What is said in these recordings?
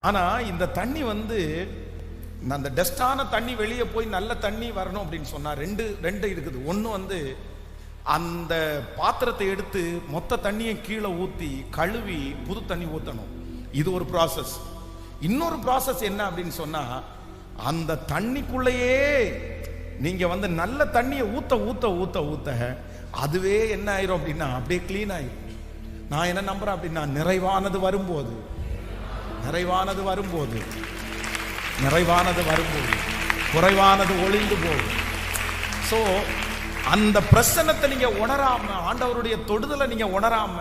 ஆனா இந்த தண்ணி அந்த டஸ்டான தண்ணி வெளியே போய் நல்ல தண்ணி வரணும் அப்படின்னு சொன்னா ரெண்டு இருக்குது. ஒன்று அந்த பாத்திரத்தை எடுத்து மொத்த தண்ணியை கீழே ஊற்றி கழுவி புது தண்ணி ஊற்றணும். இது ஒரு ப்ராசஸ். இன்னொரு ப்ராசஸ் என்ன அப்படின்னு சொன்னா, அந்த தண்ணிக்குள்ளேயே நீங்க நல்ல தண்ணியை ஊத்த ஊத்த ஊத்த ஊத்த அதுவே என்ன ஆயிரும் அப்படின்னா அப்படியே கிளீன் ஆயிரும். நான் என்ன நம்புறேன் அப்படின்னா, நிறைவானது வரும்போது குறைவானது ஒளிந்து போகும். ஸோ அந்த பிரசன்னத்தை நீங்க உணராம, ஆண்டவருடைய தொடுதலை நீங்க உணராம,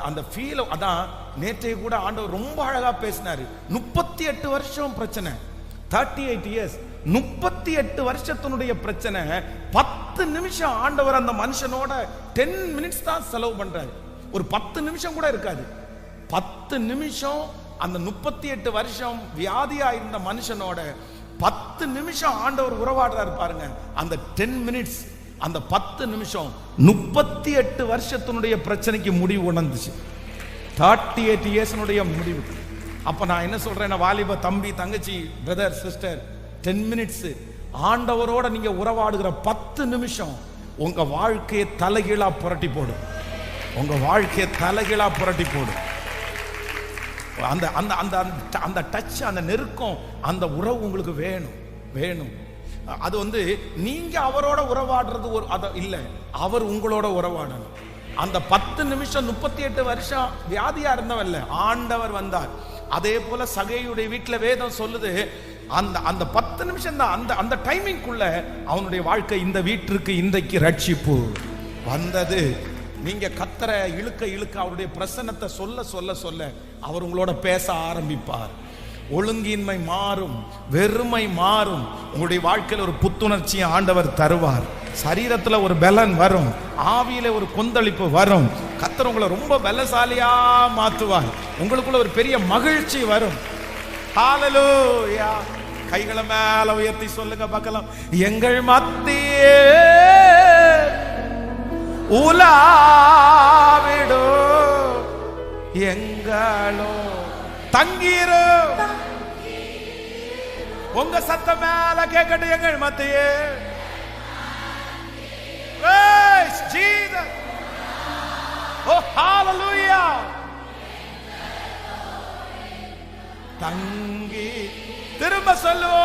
அந்த ஃபீல். அதான் நேற்றைய கூட ஆண்டவர் ரொம்ப அழகா பேசினாரு. 38 வருஷம் பிரச்சனை, 38 இயர்ஸ், 38 வருஷத்தினுடைய பிரச்சனை. 10 நிமிஷம் ஆண்டவர் அந்த மனுஷனோட 10 மினிட்ஸ் தான் செலவு பண்றாரு. ஒரு 10 நிமிஷம் கூட இருக்காது. 10 நிமிஷம் அந்த 38 வருஷம் வியாதியா இருந்த மனுஷனோட 10 நிமிஷம் ஆண்டவர் உறவாடுறாரு பாருங்க. அந்த 10 மினிட்ஸ், அந்த 10 நிமிஷம் 38 வருஷத்தினுடைய பிரச்சனைக்கு முடிவு உணர்ந்துச்சு. 38 இயர்ஸ்னுடைய முடிவு. அப்ப நான் என்ன சொல்றேன், வாலிப தம்பி தங்கச்சி பிரதர் சிஸ்டர், 10 மினிட்ஸ் ஆண்டவரோட நீங்க உறவாடுகிற 10 நிமிஷம் உங்க வாழ்க்கையை தலைகீழா புரட்டி போடும். அந்த அந்த அந்த அந்த டச், அந்த நெருக்கம், அந்த உறவு உங்களுக்கு வேணும். அது நீங்க அவரோட உறவாடுறது அது இல்ல, அவர் உங்களோட உறவாடணும். அந்த 10 நிமிஷம் 38 வருஷம் வியாதியா இருந்தவல்ல, ஆண்டவர் வந்தார். அதே போல சகையுடைய வீட்டுல வேதம் சொல்லுது, அந்த 10 நிமிஷம் தான், அந்த டைமிங்குள்ள அவனுடைய வாழ்க்கை, இந்த வீட்டிற்கு இன்றைக்கு ரட்சிப்பு வந்தது. நீங்க கத்தர இழுக்க அவருடைய பிரசன்னத்தை சொல்ல அவர் உங்களோட பேச ஆரம்பிப்பார். ஒழுங்கின்மை மாறும், வெறுமை மாறும். உங்களுடைய வாழ்க்கையில் ஒரு புத்துணர்ச்சியை ஆண்டவர் தருவார். சரீரத்துல ஒரு பலன் வரும், ஆவியில ஒரு கொந்தளிப்பு வரும். கத்தர் உங்களை ரொம்ப பலசாலியா மாத்துவார். உங்களுக்குள்ள ஒரு பெரிய மகிழ்ச்சி வரும். ஹalleluya. கைகளை மேல உயர்த்தி சொல்லுங்க பார்க்கலாம். எங்கள் மத்தியே உலாவிடோ எங்களோ தங்கீரோ. உங்க சத்தம் மேல கேட்கட்டும். எங்கள் மத்தியே ஜீசஸ். ஓ ஹalleluya. தங்கி திரும்ப சொல்லுவோம்.